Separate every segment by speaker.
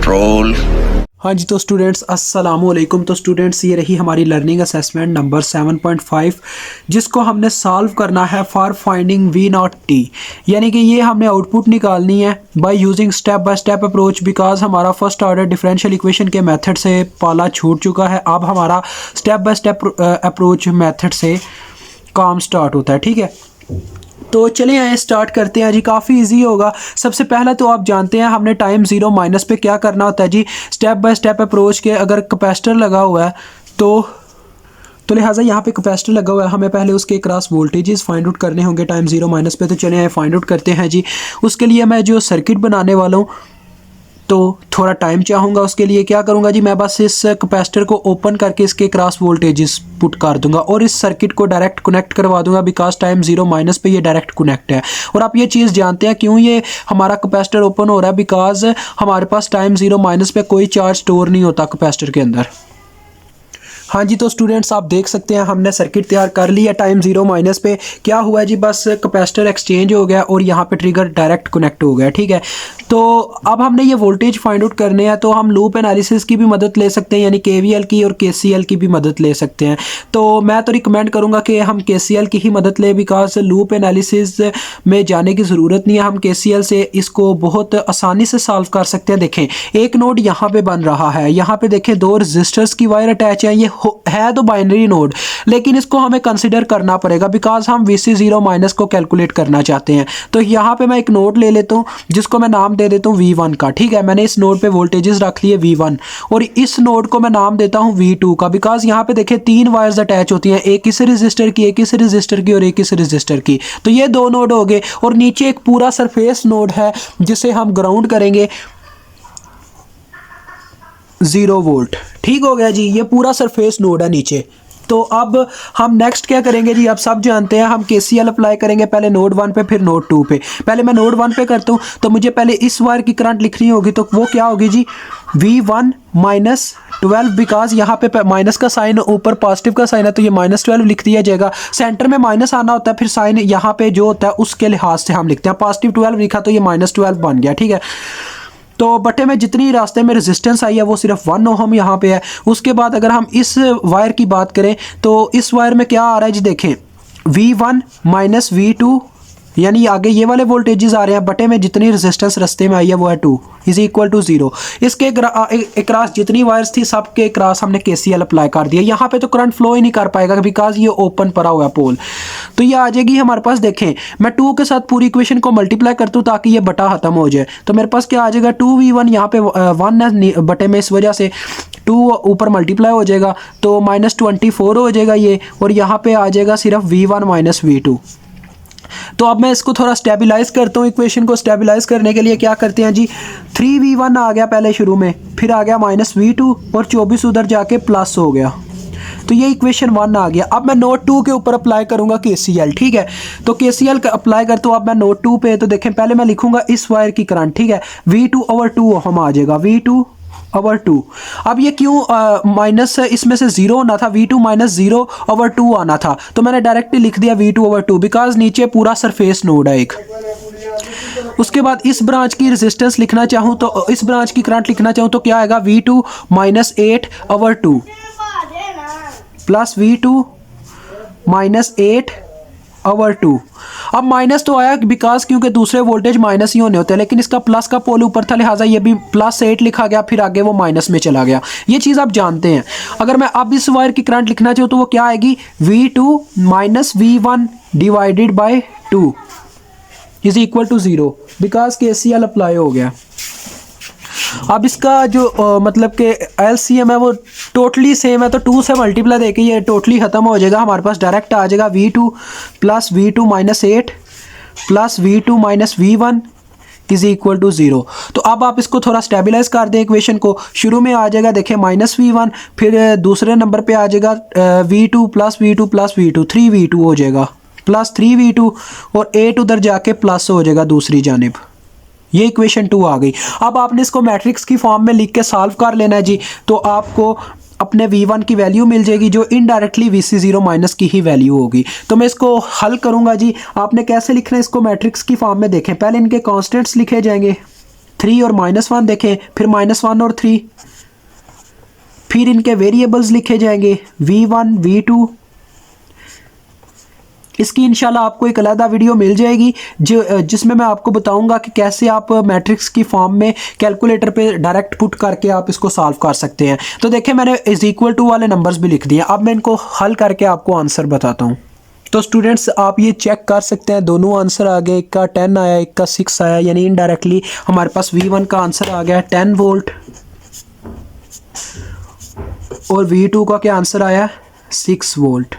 Speaker 1: Control.
Speaker 2: हाँ जी, तो students अस्सलामुअलैकुम। तो स्टूडेंट्स, ये रही हमारी लर्निंग असेसमेंट नंबर 7.5, जिसको हमने सॉल्व करना है for finding v naught t. यानी कि ये हमने आउटपुट निकालनी है by using step by step approach. Because हमारा फर्स्ट ऑर्डर डिफरेंशियल इक्वेशन के मेथड से पाला छूट चुका है। अब हमारा step by step approach method से काम स्टार्ट होता है। ठीक है, तो चलिए आए स्टार्ट करते हैं जी। काफ़ी इजी होगा। सबसे पहला तो आप जानते हैं हमने टाइम ज़ीरो माइनस पे क्या करना होता है जी। स्टेप बाय स्टेप अप्रोच के अगर कैपेसिटर लगा हुआ है तो लिहाजा यहाँ पे कैपेसिटर लगा हुआ है, हमें पहले उसके क्रॉस वोल्टेजेस फाइंड आउट करने होंगे टाइम ज़ीरो माइनस पे। तो चलिए आए फाइंड आउट करते हैं जी। उसके लिए मैं जो सर्किट बनाने वाला हूँ तो थोड़ा टाइम चाहूँगा। उसके लिए क्या करूँगा जी, मैं बस इस कैपेसिटर को ओपन करके इसके क्रॉस वोल्टेजेस पुट कर दूंगा और इस सर्किट को डायरेक्ट कनेक्ट करवा दूंगा। बिकॉज टाइम ज़ीरो माइनस पे ये डायरेक्ट कनेक्ट है। और आप ये चीज़ जानते हैं क्यों ये हमारा कैपेसिटर ओपन हो रहा है। बिकॉज हमारे पास टाइम ज़ीरो माइनस पे कोई चार्ज स्टोर नहीं होता कैपेसिटर के अंदर। हाँ जी, तो स्टूडेंट्स आप देख सकते हैं हमने सर्किट तैयार कर लिया। टाइम ज़ीरो माइनस पे क्या हुआ है जी, बस कैपेसिटर एक्सचेंज हो गया और यहाँ पे ट्रिगर डायरेक्ट कनेक्ट हो गया। ठीक है, तो अब हमने ये वोल्टेज फाइंड आउट करने हैं। तो हम लूप एनालिसिस की भी मदद ले सकते हैं, यानी KVL की और KCL की भी मदद ले सकते हैं। तो मैं तो रिकमेंड करूँगा कि हम KCL की ही मदद लें। बिकॉज लूप एनालिसिस में जाने की ज़रूरत नहीं है। हम KCL से इसको बहुत आसानी से सॉल्व कर सकते हैं। देखें, एक नोड यहाँ पे बन रहा है, यहाँ पे देखें दो रजिस्टर्स की वायर अटैच है। ये है तो बाइनरी नोड, लेकिन इसको हमें कंसिडर करना पड़ेगा बिकॉज हम VC0 माइनस को कैलकुलेट करना चाहते हैं। तो यहाँ पे मैं एक नोड ले लेता हूँ जिसको मैं नाम दे देता हूँ V1 का। ठीक है, मैंने इस नोड पे वोल्टेजेस रख लिए V1 और इस नोड को मैं नाम देता हूँ V2 का। बिकॉज यहाँ पे देखिए तीन वायर्स अटैच होती हैं, एक इस रजिस्टर की, एक इस रजिस्टर की और एक इस रजिस्टर की। तो ये दो नोड हो गए और नीचे एक पूरा सरफेस नोड है जिसे हम ग्राउंड करेंगे 0 वोल्ट। ठीक हो गया जी, ये पूरा सरफेस नोड है नीचे। तो अब हम नेक्स्ट क्या करेंगे जी, आप सब जानते हैं हम KCL अप्लाई करेंगे पहले नोड 1 पे फिर नोड 2 पे। पहले मैं नोड 1 पे करता हूँ तो मुझे पहले इस वायर की करंट लिखनी होगी। तो वो क्या होगी जी, V1 माइनस 12। बिकॉज यहाँ पे माइनस का साइन ऊपर पॉजिटिव का साइन है तो ये -12 लिख दिया जाएगा। सेंटर में माइनस आना होता है, फिर साइन यहाँ पे जो होता है उसके लिहाज से हम लिखते हैं। पॉजिटिव 12 लिखा तो ये -12 बन गया। ठीक है, तो बटे में जितनी रास्ते में रेजिस्टेंस आई है वो सिर्फ 1 ओहम यहाँ पे है। उसके बाद अगर हम इस वायर की बात करें तो इस वायर में क्या आ रहा है जी, देखें V1 माइनस V2, यानी आगे ये वाले वोल्टेजेस आ रहे हैं बटे में जितनी रेजिस्टेंस रास्ते में आई है वो है 2 इज इक्वल टू 0। इसके क्रॉस जितनी वायर्स थी सबके क्रॉस हमने KCL अप्लाई कर दिया। यहाँ पे तो करंट फ्लो ही नहीं कर पाएगा बिकॉज ये ओपन पड़ा हुआ है पोल। तो ये आ जाएगी हमारे पास। देखें, मैं 2 के साथ पूरी इक्वेशन को मल्टीप्लाई करता हूँ ताकि ये बटा खत्म हो जाए। तो मेरे पास क्या आ जाएगा, 2V1, यहाँ पे 1 है बटे में, इस वजह से 2 ऊपर मल्टीप्लाई हो जाएगा तो -24 हो जाएगा ये। और यहाँ पे आ जाएगा सिर्फ V1 माइनस V2। तो अब मैं इसको थोड़ा स्टेबलाइज करता हूँ। इक्वेशन को स्टेबलाइज करने के लिए क्या करते हैं जी, 3V1 आ गया पहले शुरू में, फिर आ गया -V2 और 24 उधर जाके प्लस हो गया। तो ये इक्वेशन 1 आ गया। अब मैं नोड 2 के ऊपर अप्लाई करूंगा KCL। ठीक है, तो KCL का अप्लाई करता हूँ अब मैं नोड 2 पे। तो देखें पहले मैं लिखूंगा इस वायर की करंट। ठीक है, V2/2 ओहम आ जाएगा, V2/2। अब ये क्यों माइनस इसमें से 0 होना था, V2 माइनस 0/2 आना था। तो मैंने डायरेक्टली लिख दिया V2/2 बिकॉज नीचे पूरा सरफेस नोड है एक। उसके बाद इस ब्रांच की रेजिस्टेंस लिखना चाहूँ तो इस ब्रांच की करंट लिखना चाहूँ तो क्या आएगा, V2 minus 8/2 plus V2 minus 8/2। अब माइनस तो आया बिकॉज क्योंकि दूसरे वोल्टेज माइनस ही होने होते हैं, लेकिन इसका प्लस का पोल ऊपर था लिहाजा ये भी +8 लिखा गया, फिर आगे वो माइनस में चला गया। ये चीज़ आप जानते हैं। अगर मैं अब इस वायर की करंट लिखना चाहूँ तो वो क्या आएगी, V2 minus V1 divided by 2 is equal to 0 because KCL apply हो गया। अब इसका जो मतलब कि LCM है वो टोटली सेम है, तो 2 से मल्टीप्लाई देके ये टोटली ख़त्म हो जाएगा। हमारे पास डायरेक्ट आ जाएगा V2 plus V2 minus 8 plus V2 minus V1 is equal to 0। तो अब आप इसको थोड़ा स्टेबलाइज कर दें इक्वेशन को। शुरू में आ जाएगा देखें -V1, फिर दूसरे नंबर पे आ जाएगा V2 plus V2 plus V2, 3V2 हो जाएगा प्लस 3V2 और 8 उधर जाके प्लस हो जाएगा दूसरी जानिब। ये इक्वेशन 2 आ गई। अब आपने इसको मैट्रिक्स की फॉर्म में लिख के सॉल्व कर लेना है जी। तो आपको अपने V1 की वैल्यू मिल जाएगी जो इनडायरेक्टली VC0 माइनस की ही वैल्यू होगी। तो मैं इसको हल करूंगा जी। आपने कैसे लिखना है इसको मैट्रिक्स की फॉर्म में, देखें पहले इनके कॉन्स्टेंट्स लिखे जाएंगे। 3 और -1 देखें, फिर -1 और 3, फिर इनके वेरिएबल्स लिखे जाएंगे v1 v2। इसकी इंशाल्लाह आपको एक अलग वीडियो मिल जाएगी जिसमें मैं आपको बताऊंगा कि कैसे आप मैट्रिक्स की फॉर्म में कैलकुलेटर पे डायरेक्ट पुट करके आप इसको सॉल्व कर सकते हैं। तो देखिए मैंने इज इक्वल टू वाले नंबर्स भी लिख दिए। अब मैं इनको हल करके आपको आंसर बताता हूँ। तो स्टूडेंट्स आप ये चेक कर सकते हैं, दोनों आंसर आ गए, एक का 10 आया, एक का 6 आया, यानी इनडायरेक्टली हमारे पास v1 का आंसर आ गया 10 वोल्ट और v2 का क्या आंसर आया 6 वोल्ट।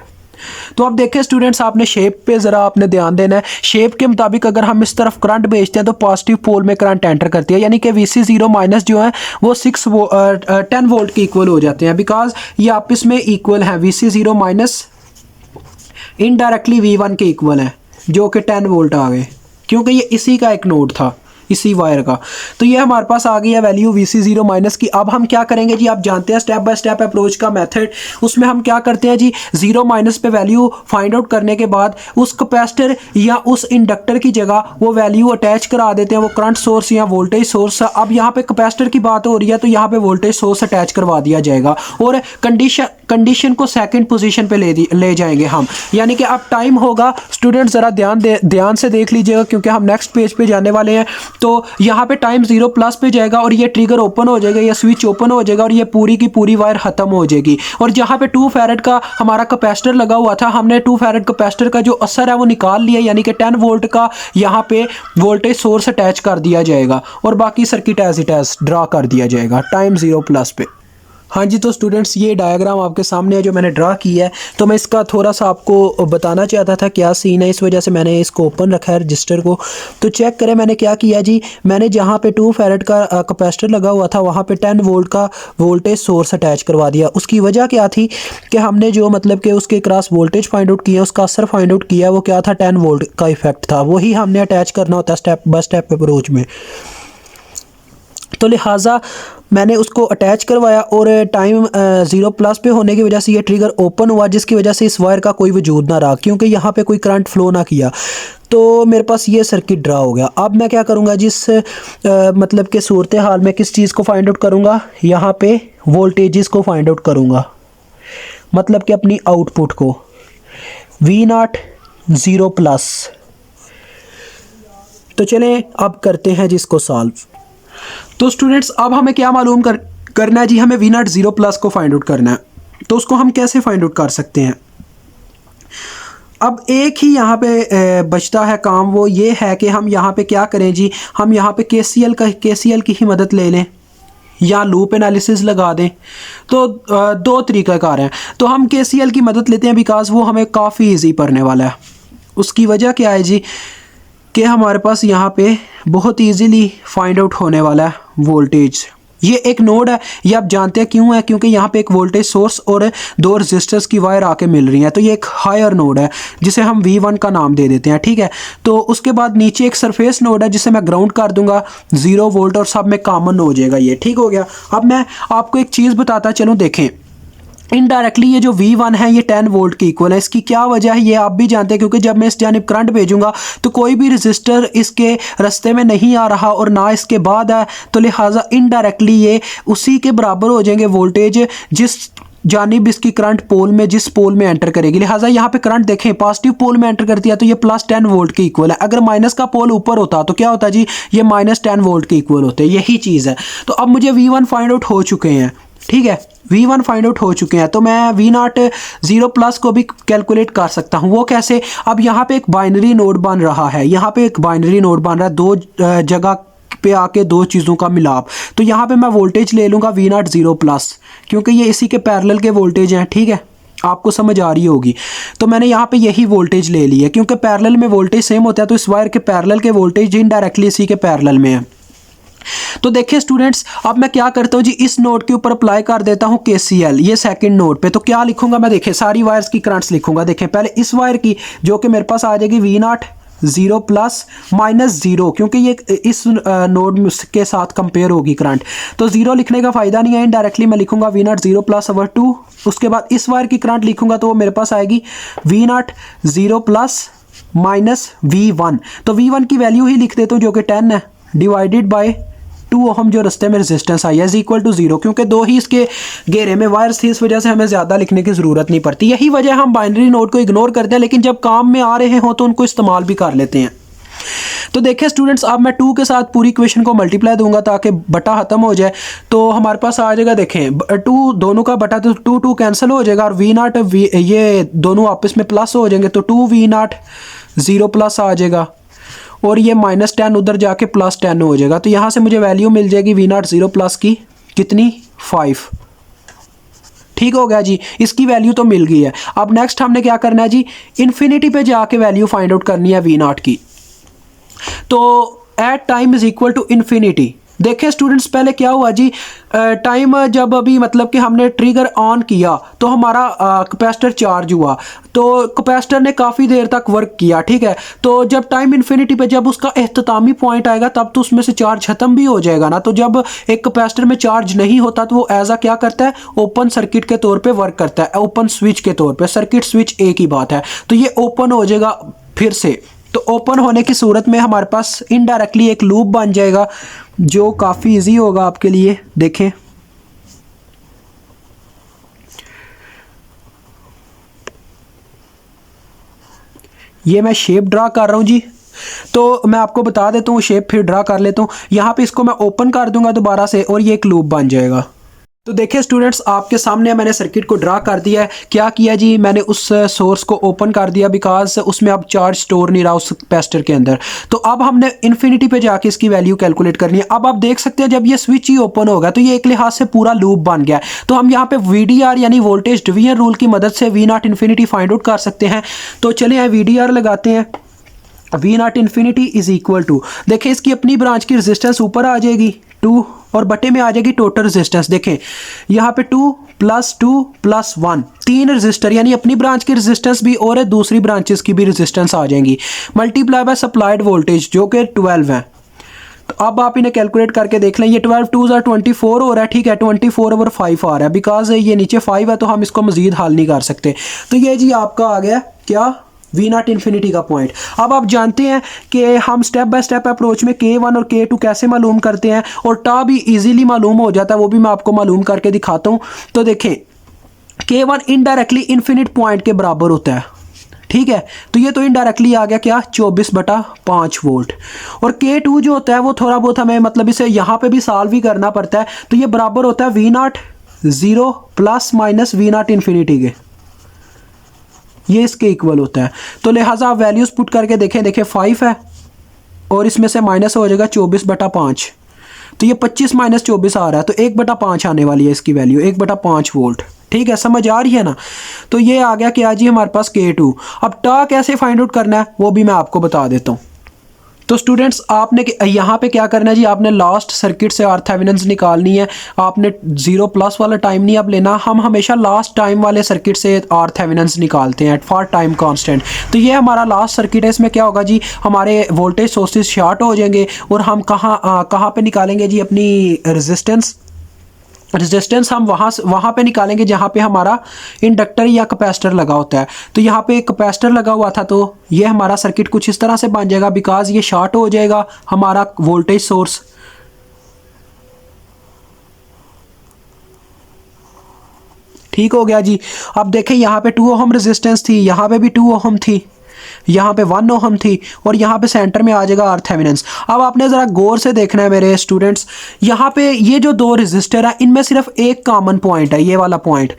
Speaker 2: तो अब देखें स्टूडेंट्स, आपने शेप पे ज़रा आपने ध्यान देना है। शेप के मुताबिक अगर हम इस तरफ करंट भेजते हैं तो पॉजिटिव पोल में करंट एंटर करती है, यानी कि Vc0 माइनस जो है वो 10 वोल्ट के इक्वल हो जाते हैं, बिकॉज ये आपस में इक्वल है। Vc0 माइनस इनडायरेक्टली V1 के इक्वल है जो कि 10 वोल्ट आ गए, क्योंकि ये इसी का एक नोड था, इसी वायर का। तो ये हमारे पास आ गई है वैल्यू Vc0 माइनस की। अब हम क्या करेंगे जी, आप जानते हैं स्टेप बाय स्टेप अप्रोच का मेथड। उसमें हम क्या करते हैं जी, 0 माइनस पे वैल्यू फाइंड आउट करने के बाद उस कैपेसिटर या उस इंडक्टर की जगह वो वैल्यू अटैच करा देते हैं, वो करंट सोर्स या वोल्टेज सोर्स। अब यहाँ पे कैपेसिटर की बात हो रही है तो यहाँ पे वोल्टेज सोर्स अटैच करवा दिया जाएगा और कंडीशन को सेकंड पोजीशन पे ले जाएंगे हम, यानी कि अब टाइम होगा। स्टूडेंट ज़रा ध्यान से देख लीजिएगा क्योंकि हम नेक्स्ट पेज पे जाने वाले हैं। तो यहाँ पे टाइम 0 प्लस पे जाएगा और ये ट्रिगर ओपन हो जाएगा, ये स्विच ओपन हो जाएगा और ये पूरी की पूरी वायर ख़त्म हो जाएगी। और जहाँ पे 2 फैरेड का हमारा कैपेसिटर लगा हुआ था, हमने 2 फैरेड कैपेसिटर का जो असर है वो निकाल लिया, यानी कि 10 वोल्ट का यहाँ पे वोल्टेज सोर्स अटैच कर दिया जाएगा और बाकी circuit as it as draw कर दिया जाएगा टाइम 0 प्लस पे। हाँ जी, तो स्टूडेंट्स ये डायग्राम आपके सामने है जो मैंने ड्रा किया है। तो मैं इसका थोड़ा सा आपको बताना चाहता था क्या सीन है, इस वजह से मैंने इसको ओपन रखा है रजिस्टर को। तो चेक करें मैंने क्या किया जी, मैंने जहाँ पे 2 फैरेड का कैपेसिटर लगा हुआ था वहाँ पे 10 वोल्ट का वोल्टेज सोर्स अटैच करवा दिया। उसकी वजह क्या थी कि हमने जो मतलब कि उसके क्रॉस वोल्टेज फाइंड आउट किया, उसका असर फाइंड आउट किया, वो क्या था 10 वोल्ट का इफेक्ट था। वही हमने अटैच करना होता है स्टेप बाय स्टेप अप्रोच में। तो लिहाजा मैंने उसको अटैच करवाया और टाइम 0 प्लस पे होने की वजह से ये ट्रिगर ओपन हुआ, जिसकी वजह से इस वायर का कोई वजूद ना रहा क्योंकि यहाँ पे कोई करंट फ्लो ना किया। तो मेरे पास ये सर्किट ड्रा हो गया। अब मैं क्या करूँगा, जिस मतलब के सूरत हाल में किस चीज़ को फाइंड आउट करूँगा, यहाँ पे वोल्टेजेस को फाइंड आउट करूँगा, मतलब कि अपनी आउटपुट को V0 0 प्लस। तो चलें अब करते हैं जिसको सॉल्व। तो स्टूडेंट्स अब हमें क्या मालूम करना है जी, हमें V0 0 प्लस को फाइंड आउट करना है। तो उसको हम कैसे फाइंड आउट कर सकते हैं। अब एक ही यहाँ पे बचता है काम, वो ये है कि हम यहाँ पे क्या करें जी, हम यहाँ पे KCL की ही मदद ले लें या लूप एनालिसिस लगा दें। तो 2 तरीक़ाकार हैं। तो हम KCL की मदद लेते हैं बिकॉज वो हमें काफ़ी ईजी पड़ने वाला है। उसकी वजह क्या है जी कि हमारे पास यहाँ पे बहुत इजीली फाइंड आउट होने वाला है वोल्टेज। ये एक नोड है, ये आप जानते हैं क्यों है, क्योंकि यहाँ पे एक वोल्टेज सोर्स और 2 रेजिस्टर्स की वायर आके मिल रही हैं। तो ये एक हायर नोड है जिसे हम V1 का नाम दे देते हैं, ठीक है। तो उसके बाद नीचे एक सरफेस नोड है जिसे मैं ग्राउंड कर दूंगा 0 वोल्ट और सब में कॉमन हो जाएगा ये, ठीक हो गया। अब मैं आपको एक चीज़ बताता चलूँ, देखें इनडायरेक्टली ये जो V1 है ये 10 वोल्ट की इक्वल है। इसकी क्या वजह है ये आप भी जानते हैं, क्योंकि जब मैं इस जानिब करंट भेजूंगा तो कोई भी रजिस्टर इसके रास्ते में नहीं आ रहा और ना इसके बाद है, तो लिहाजा इनडायरेक्टली ये उसी के बराबर हो जाएंगे वोल्टेज जिस जानिब इसकी करंट पोल में, जिस पोल में एंटर करेगी। लिहाजा यहाँ पे करंट देखें पॉजिटिव पोल में एंटर करती है तो ये +10 वोल्ट के इक्वल है। अगर माइनस का पोल ऊपर होता तो क्या होता जी, ये -10 वोल्ट के इक्वल होते। यही चीज़ है। तो अब मुझे V1 फाइंड आउट हो चुके हैं, ठीक है, V1 फाइंड आउट हो चुके हैं। तो मैं V0 0 प्लस को भी कैलकुलेट कर सकता हूँ। वो कैसे, अब यहाँ पे एक बाइनरी नोड बन रहा है, यहाँ पे एक बाइनरी नोड बन रहा है, 2 जगह पे आके 2 चीज़ों का मिलाप। तो यहाँ पे मैं वोल्टेज ले लूँगा V0 0 प्लस, क्योंकि ये इसी के पैरेलल के वोल्टेज हैं, ठीक है, आपको समझ आ रही होगी। तो मैंने यहाँ पे यही वोल्टेज ले ली है, क्योंकि पैरेलल में वोल्टेज सेम होता है तो इस वायर के पैरेलल के वोल्टेज इनडायरेक्टली इसी के पैरेलल में है। तो देखिए स्टूडेंट्स, अब मैं क्या करता हूँ जी, इस नोड के ऊपर अप्लाई कर देता हूँ KCL ये सेकंड नोड पे। तो क्या लिखूंगा मैं, देखें सारी वायर्स की करंट्स लिखूंगा। देखें पहले इस वायर की जो कि मेरे पास आ जाएगी V0 0 प्लस -0, क्योंकि ये इस नोड के साथ कंपेयर होगी करंट। तो 0 लिखने का फ़ायदा नहीं है, इनडायरेक्टली मैं लिखूंगा V0 0 प्लस ओवर 2। उसके बाद इस वायर की करंट लिखूंगा तो वो मेरे पास आएगी V0 0 प्लस -V1। तो V1 की वैल्यू ही लिख देता हूँ जो कि 10 है, डिवाइडेड बाय 2 ओहम जो रास्ते में रेजिस्टेंस आई है इज इक्वल टू 0, क्योंकि 2 ही इसके घेरे में वायर्स थी, इस वजह से हमें ज़्यादा लिखने की ज़रूरत नहीं पड़ती। यही वजह हम बाइनरी नोट को इग्नोर करते हैं, लेकिन जब काम में आ रहे हों तो उनको इस्तेमाल भी कर लेते हैं। तो देखिए स्टूडेंट्स, अब मैं 2 के साथ पूरी इक्वेशन को मल्टीप्लाई दूंगा ताकि बटा ख़त्म हो जाए। तो हमारे पास आ जाएगा, देखें 2 दोनों का बटा, तो 2 कैंसिल हो जाएगा और V0 ये दोनों आपस में प्लस हो जाएंगे, तो 2V0 0 प्लस आ जाएगा और ये -10 उधर जाके +10 हो जाएगा। तो यहाँ से मुझे वैल्यू मिल जाएगी V0 0 प्लस की कितनी 5। ठीक हो गया जी, इसकी वैल्यू तो मिल गई है। अब नेक्स्ट हमने क्या करना है जी, इन्फिनिटी पे जाके वैल्यू फाइंड आउट करनी है V0 की। तो at time is equal to infinity. देखें स्टूडेंट्स, पहले क्या हुआ जी, टाइम जब अभी मतलब कि हमने ट्रिगर ऑन किया तो हमारा कैपेसिटर चार्ज हुआ, तो कैपेसिटर ने काफ़ी देर तक वर्क किया, ठीक है। तो जब टाइम इन्फिनिटी पे जब उसका इख्तितामी पॉइंट आएगा तब तो उसमें से चार्ज ख़त्म भी हो जाएगा ना। तो जब एक कैपेसिटर में चार्ज नहीं होता तो वो एज आ क्या करता है, ओपन सर्किट के तौर पर वर्क करता है, ओपन स्विच के तौर पर। सर्किट स्विच एक ही बात है, तो ये ओपन हो जाएगा फिर से। तो ओपन होने की सूरत में हमारे पास इनडायरेक्टली एक लूप बन जाएगा जो काफ़ी इजी होगा आपके लिए। देखें, ये मैं शेप ड्रा कर रहा हूँ जी, तो मैं आपको बता देता हूँ, शेप फिर ड्रा कर लेता हूँ। यहाँ पे इसको मैं ओपन कर दूंगा दोबारा से और ये एक लूप बन जाएगा। तो देखिए स्टूडेंट्स, आपके सामने मैंने सर्किट को ड्रा कर दिया है। क्या किया जी, मैंने उस सोर्स को ओपन कर दिया बिकॉज उसमें अब चार्ज स्टोर नहीं रहा उस कैपेसिटर के अंदर। तो अब हमने इन्फिनिटी पे जाके इसकी वैल्यू कैलकुलेट करनी है। अब आप देख सकते हैं जब ये स्विच ही ओपन होगा तो ये एक लिहाज से पूरा लूप बन गया। तो हम यहाँ पे VDR यानी वोल्टेज डिवीजन रूल की मदद से V0 इन्फिनिटी फाइंड आउट कर सकते हैं। तो चलिए VDR लगाते हैं। V0 infinity is equal to, देखिए इसकी अपनी ब्रांच की रेजिस्टेंस ऊपर आ जाएगी 2 और बटे में आ जाएगी टोटल रेजिस्टेंस। देखें यहाँ पे 2 + 1 3 रेजिस्टर यानी अपनी ब्रांच की रेजिस्टेंस भी और दूसरी ब्रांचेस की भी रेजिस्टेंस आ जाएंगी, मल्टीप्लाई बाय सप्लाइड वोल्टेज जो कि 12 है। तो अब आप इन्हें कैलकुलेट करके देख लें, ये 12 2 24 हो रहा है, ठीक है। 24/5 आ रहा है, बिकॉज ये नीचे 5 है तो हम इसको मजीद हल नहीं कर सकते। तो ये जी आपका आ गया क्या, V0 इन्फिनिटी का पॉइंट। अब आप जानते हैं कि हम स्टेप बाय स्टेप अप्रोच में K1 और K2 कैसे मालूम करते हैं, और टा भी इजीली मालूम हो जाता है, वो भी मैं आपको मालूम करके दिखाता हूँ। तो देखें K1 इनडायरेक्टली इन्फिनिट पॉइंट के बराबर होता है, ठीक है। तो ये तो इनडायरेक्टली आ गया क्या, 24/5 वोल्ट। और K2 जो होता है वो थोड़ा बहुत हमें मतलब इसे यहाँ पे भी सॉल्व ही करना पड़ता है। तो ये बराबर होता है V0 0 ± V0 इन्फिनिटी के, ये इसके इक्वल होता है। तो लिहाजा आप वैल्यूज पुट करके देखें, 5 है और इसमें से माइनस हो जाएगा 24/5, तो ये 25 - 24 आ रहा है, तो 1/5 आने वाली है इसकी वैल्यू, 1/5 वोल्ट। ठीक है, समझ आ रही है ना। तो ये आ गया क्या जी हमारे पास K2। अब टा कैसे फाइंड आउट करना है वो भी मैं आपको बता देता हूँ। तो स्टूडेंट्स, आपने यहाँ पे क्या करना है जी, आपने लास्ट सर्किट से RThevenin निकालनी है। आपने 0+ वाला टाइम नहीं अब लेना, हम हमेशा लास्ट टाइम वाले सर्किट से RThevenin निकालते हैं फॉर टाइम कांस्टेंट। तो ये हमारा लास्ट सर्किट है, इसमें क्या होगा जी, हमारे वोल्टेज सोर्सेज शॉर्ट हो जाएंगे और हम कहाँ पे निकालेंगे जी अपनी रेजिस्टेंस हम वहाँ पे निकालेंगे जहाँ पे हमारा इंडक्टर या कैपेसिटर लगा होता है। तो यहाँ पे एक कैपेसिटर लगा हुआ था, तो ये हमारा सर्किट कुछ इस तरह से बन जाएगा, बिकॉज ये शॉर्ट हो जाएगा हमारा वोल्टेज सोर्स। ठीक हो गया जी। अब देखें यहाँ पे 2 ओहम रेजिस्टेंस थी, यहाँ पे भी 2 ओहम थी, यहाँ पे 1 ओहम थी और यहाँ पे सेंटर में आ जाएगा RThevenin। अब आपने ज़रा गौर से देखना है मेरे स्टूडेंट्स, यहाँ पे ये जो 2 रेजिस्टर है इनमें सिर्फ एक कॉमन पॉइंट है, ये वाला पॉइंट,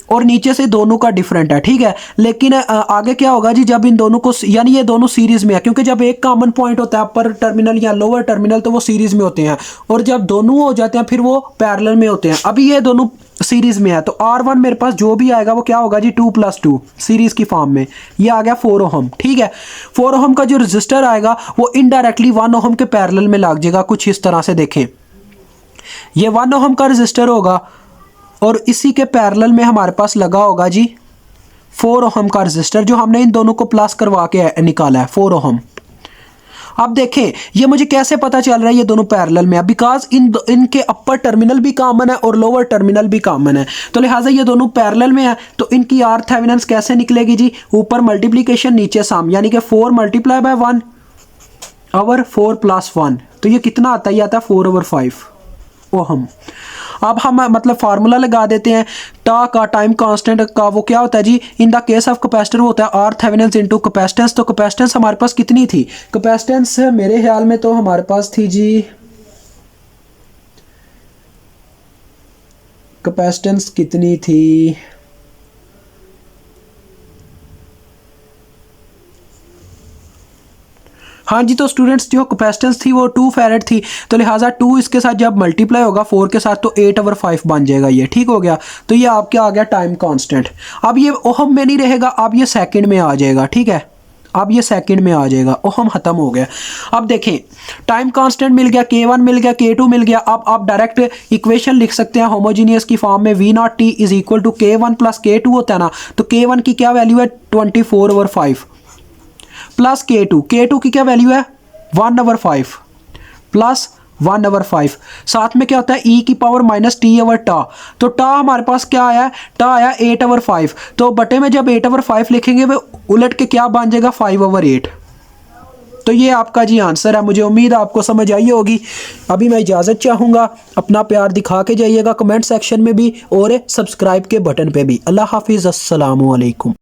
Speaker 2: और नीचे से दोनों का डिफरेंट है, ठीक है। लेकिन आगे क्या होगा जी, जब इन दोनों को यानी ये दोनों सीरीज़ में है, क्योंकि जब एक कॉमन पॉइंट होता है अपर टर्मिनल या लोअर टर्मिनल तो वो सीरीज़ में होते हैं, और जब दोनों हो जाते हैं फिर वो पैरेलल में होते हैं। अभी ये दोनों सीरीज़ में है, तो R1 मेरे पास जो भी आएगा वो क्या होगा जी, 2 + 2 सीरीज़ की फॉर्म में। ये आ गया 4 ओहम, ठीक है। 4 ओहम का जो रजिस्टर आएगा वो इनडायरेक्टली 1 ओहम के पैरेलल में लग जाएगा, कुछ इस तरह से देखें। ये 1 ओहम का रजिस्टर होगा और इसी के पैरेलल में हमारे पास लगा होगा जी 4 ओहम का रजिस्टर, जो हमने इन दोनों को प्लस करवा के निकाला है 4 ओहम। अब देखें ये मुझे कैसे पता चल रहा है ये दोनों पैरेलल में है, बिकॉज इनके अपर टर्मिनल भी कॉमन है और लोअर टर्मिनल भी कॉमन है, तो लिहाजा ये दोनों पैरेलल में है। तो इनकी RThevenin कैसे निकलेगी जी, ऊपर मल्टीप्लिकेशन नीचे सम, यानी कि 4 × 1 ओवर 4+1, तो ये कितना आता है, ये आता है 4/5 ओहम। अब हम मतलब फार्मूला लगा देते हैं टा का, टाइम कांस्टेंट का, वो क्या होता है जी, in the case of capacitor होता है आर थेवेनिन इनटू कैपेसिटेंस। तो कैपेसिटेंस हमारे पास कितनी थी, कैपेसिटेंस मेरे ख्याल में तो हमारे पास थी जी, कैपेसिटेंस कितनी थी, हाँ जी, तो स्टूडेंट्स जो कैपेसिटेंस थी वो 2 फैरेड थी, तो लिहाजा 2 इसके साथ जब मल्टीप्लाई होगा 4 के साथ तो 8/5 बन जाएगा ये, ठीक हो गया। तो ये आपके आ गया टाइम कांस्टेंट। अब ये ओहम में नहीं रहेगा, अब ये सेकंड में आ जाएगा, ठीक है, अब ये सेकंड में आ जाएगा, ओहम खत्म हो गया। अब देखें टाइम कांस्टेंट मिल गया, K1 मिल गया, K2 मिल गया। अब आप डायरेक्ट इक्वेशन लिख सकते हैं होमोजीनियस की फॉर्म में, V0t is equal to K1 + K2 होता है ना, तो K1 की क्या वैल्यू है 24/5 प्लस K2 की क्या वैल्यू है 1/5 प्लस 1/5, साथ में क्या होता है e की पावर -t/टा, तो टा हमारे पास क्या आया, टा आया 8/5, तो बटे में जब 8/5 लिखेंगे वो उलट के क्या बन जाएगा 5/8। तो ये आपका जी आंसर है। मुझे उम्मीद है आपको समझ आई होगी। अभी मैं इजाज़त चाहूँगा, अपना प्यार दिखा के जाइएगा कमेंट सेक्शन में भी और सब्सक्राइब के बटन पे भी। अल्लाह हाफिज़, अस्सलामु अलैकुम।